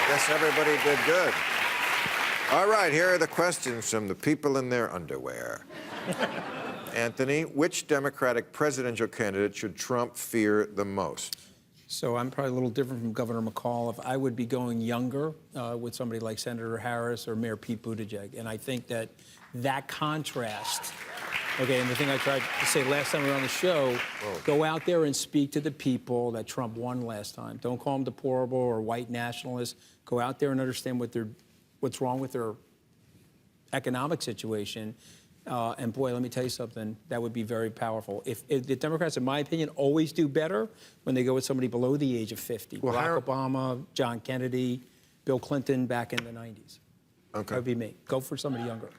Guess everybody did good. All right, here are the questions from the people in their underwear. Anthony, which Democratic presidential candidate should Trump fear the most? So I'm probably a little different from Governor McAuliffe. I would be going younger with somebody like Senator Harris or Mayor Pete Buttigieg. And I think that contrast, okay, and the thing I tried to say last time we were on the show, go out there and speak to the people that Trump won last time. Don't call them deplorable or white nationalists. Go out there and understand what's wrong with their economic situation. And boy, let me tell you something, that would be very powerful. If the Democrats, in my opinion, always do better when they go with somebody below the age of 50. Well, Barack Obama, John Kennedy, Bill Clinton back in the 90s. Okay. That would be me. Go for somebody younger.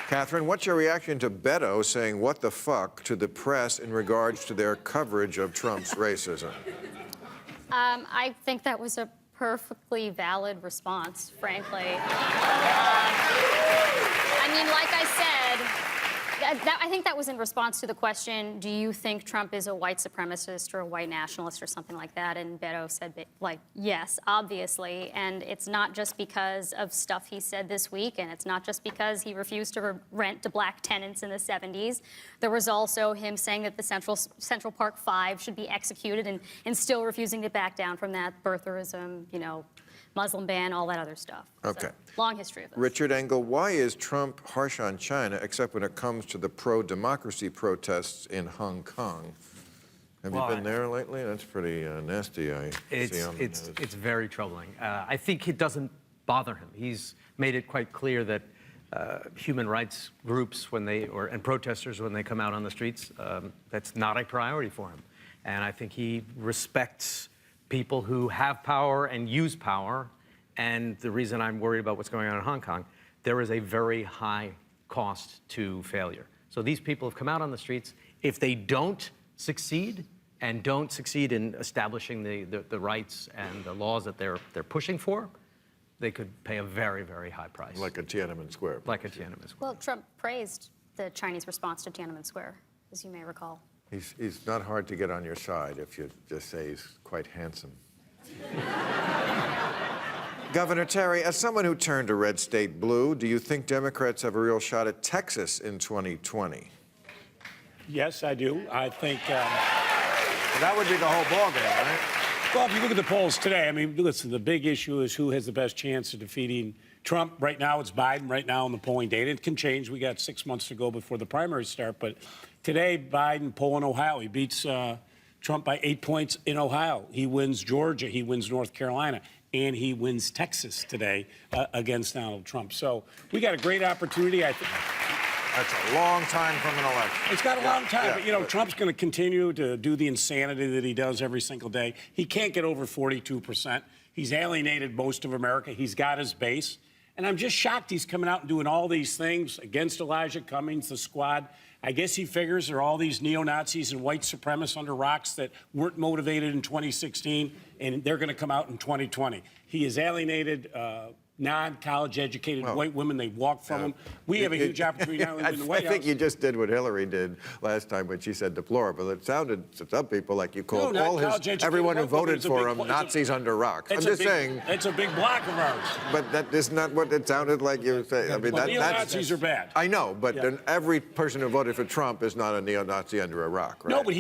Catherine, what's your reaction to Beto saying what the fuck to the press in regards to their coverage of Trump's racism? I think that was a perfectly valid response, frankly. I mean, like I said, I think that was in response to the question, do you think Trump is a white supremacist or a white nationalist or something like that? And Beto said, like, yes, obviously. And it's not just because of stuff he said this week, and it's not just because he refused to rent to black tenants in the 70s. There was also him saying that the Central Park Five should be executed and still refusing to back down from that, birtherism, you know, Muslim ban, all that other stuff. Okay. So, long history of this. Richard Engel, why is Trump harsh on China except when it comes to the pro-democracy protests in Hong Kong? Have you been there lately? That's pretty nasty, I see on the news. It's very troubling. I think it doesn't bother him. He's made it quite clear that human rights groups and protesters, when they come out on the streets, that's not a priority for him. And I think he respects people who have power and use power. And the reason I'm worried about what's going on in Hong Kong, there is a very high cost to failure. So these people have come out on the streets. If they don't succeed and don't succeed in establishing the rights and the laws that they're pushing for, they could pay a very, very high price. Like a Tiananmen Square. Like a Tiananmen Square. Well, Trump praised the Chinese response to Tiananmen Square, as you may recall. He's not hard to get on your side if you just say he's quite handsome. Governor Terry, as someone who turned a red state blue, do you think Democrats have a real shot at Texas in 2020? Yes, I do. I think That would be the whole ballgame, right? well, if you look at the polls today, I mean, listen, the big issue is who has the best chance of defeating Trump. Right now, it's Biden. Right now in the polling data, it can change. We got 6 months to go before the primaries start. But today, Biden poll in Ohio, he beats Trump by 8 points in Ohio. He wins Georgia. He wins North Carolina. And he wins Texas today against Donald Trump. So we got a great opportunity. I think. That's a long time from an election. It's got a long time, yeah. but, you know, Trump's going to continue to do the insanity that he does every single day. He can't get over 42%. He's alienated most of America. He's got his base. And I'm just shocked he's coming out and doing all these things against Elijah Cummings, the squad. I guess he figures there are all these neo-Nazis and white supremacists under rocks that weren't motivated in 2016, and they're going to come out in 2020. He has alienated non-college educated white women. They walk from him. We have a huge opportunity now in the White House. I think you just did what Hillary did last time when she said deplorable. It sounded to some people like you called everyone who voted for him Nazis under rocks. I'm just saying. It's a big block of ours. But that is not what it sounded like you were saying. I mean, neo-Nazis are bad. I know, but every person who voted for Trump is not a neo-Nazi under a rock, right? No, but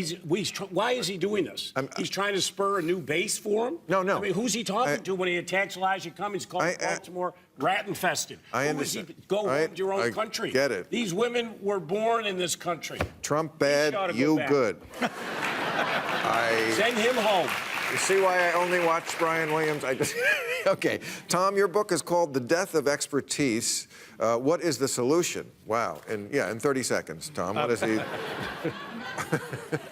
why is he doing this? He's trying to spur a new base for him? No. I mean, who's he talking to when he attacks Elijah Cummings, calls Baltimore rat-infested? I understand. Go home to your own country. Get it. These women were born in this country. Trump bad, you good. Send him home. You see why I only watch Brian Williams? Okay. Tom, your book is called The Death of Expertise. What is the solution? Wow. In 30 seconds, Tom, what is he...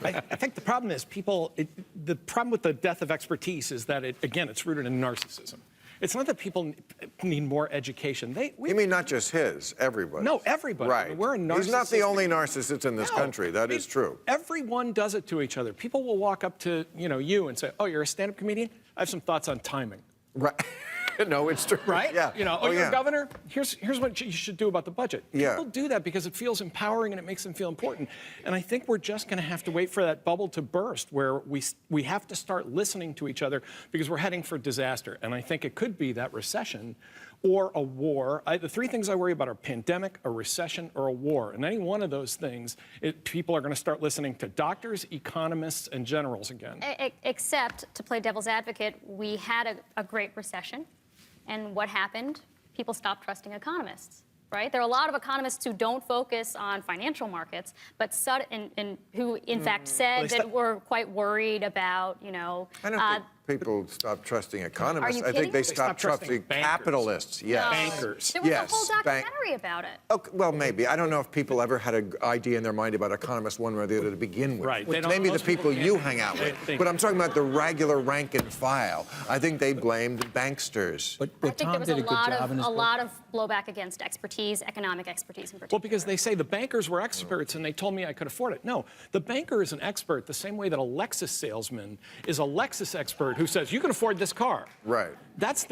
I think the problem is the problem with the death of expertise is that, it's rooted in narcissism. It's not that people need more education. You mean not just his, everybody? No, everybody. Right. I mean, we're a narcissist. He's not the only narcissist in this country. That is true. Everyone does it to each other. People will walk up to you and say, "Oh, you're a stand-up comedian? I have some thoughts on timing." Right. No, it's true. Right? Yeah. You know, oh, you're yeah. governor, here's what you should do about the budget. Yeah. People do that because it feels empowering and it makes them feel important. And I think we're just going to have to wait for that bubble to burst where we have to start listening to each other because we're heading for disaster. And I think it could be that recession or a war. The three things I worry about are pandemic, a recession, or a war. And any one of those things, people are going to start listening to doctors, economists, and generals again. Except, to play devil's advocate, we had a great recession. And what happened? People stopped trusting economists, right? There are a lot of economists who don't focus on financial markets, but who, in fact, said that we're quite worried about, you know... I don't think people stopped trusting economists. Are you I think kidding? they They stopped stopped trusting trusting bankers. capitalists. Yes. Bankers. There was Yes, a whole documentary about it. Okay, well, maybe. I don't know if people ever had an idea in their mind about economists one way or the other to begin with. Right. Maybe the Most people people you can't. hang out with. They- But I'm talking about the regular rank and file. I think they blamed banksters. But I think Tom there was did a a good job in his book. lot of blowback against expertise, economic expertise in particular. Well, because they say the bankers were experts and they told me I could afford it. No, the banker is an expert the same way that a Lexus salesman is a Lexus expert who says, you can afford this car. Right. That's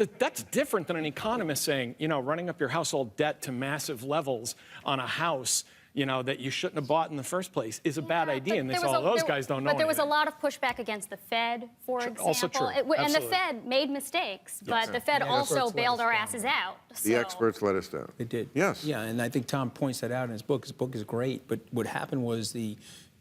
different than an economist saying, you know, running up your household debt to massive levels on a house, you know, that you shouldn't have bought in the first place is a bad idea. And they say, oh, those guys don't know But there was a anything. lot of pushback against the Fed, for example. Also true. And the Absolutely. Fed made mistakes, but the Fed also experts let bailed us our down. asses out. The experts let us down. It did. Yes. Yeah, and I think Tom points that out in his book. His book is great, but what happened was the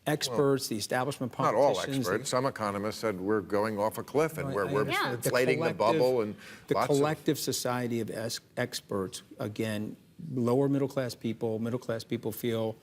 experts, the establishment Not all politicians... experts. Some economists said we're going off a cliff and we're Yeah. inflating the bubble and the lots of... collective society of experts, again, lower middle class people feel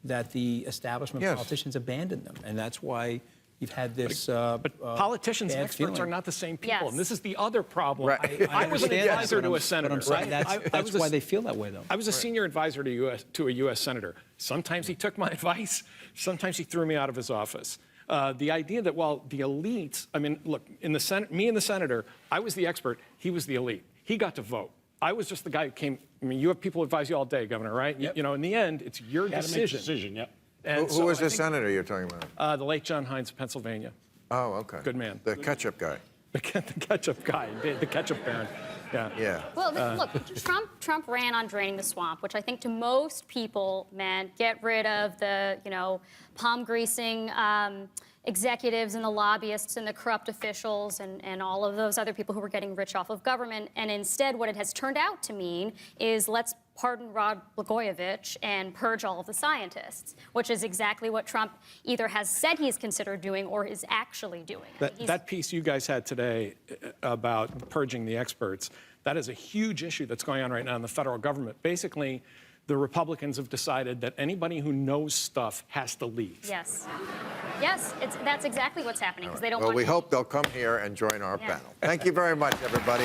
that the establishment Yes. politicians abandoned them, and that's why you've had this. But politicians and bad experts feeling. are not the same people. Yes. And this is the other problem. Right. I was an understand that, advisor but to a I'm- senator. But I'm saying right? that's why they feel that way, though. I was a senior advisor to a U.S. senator. Sometimes he took my advice. Sometimes he threw me out of his office. The idea that while the elites, I mean, look, in the Senate, me and the senator, I was the expert. He was the elite. He got to vote. I was just the guy who came. I mean, you have people who advise you all day, Governor, right? Yep. You know, in the end, it's your Got to make a decision. decision, yep. And Who so was I the think, senator you're talking about? the late John Hines of Pennsylvania. Oh, okay. Good man. The ketchup guy. The ketchup guy, the ketchup baron. Yeah. Yeah. Well, look, Trump ran on draining the swamp, which I think to most people meant get rid of the, you know, palm greasing executives and the lobbyists and the corrupt officials and all of those other people who were getting rich off of government. And instead, what it has turned out to mean is let's pardon Rod Blagojevich and purge all of the scientists, which is exactly what Trump either has said he's considered doing or is actually doing. That piece you guys had today about purging the experts, that is a huge issue that's going on right now in the federal government. Basically, the Republicans have decided that anybody who knows stuff has to leave. Yes. Yes, that's exactly what's happening because they don't Well, want we to. hope they'll come here and join our Yeah. panel. Thank you very much, everybody.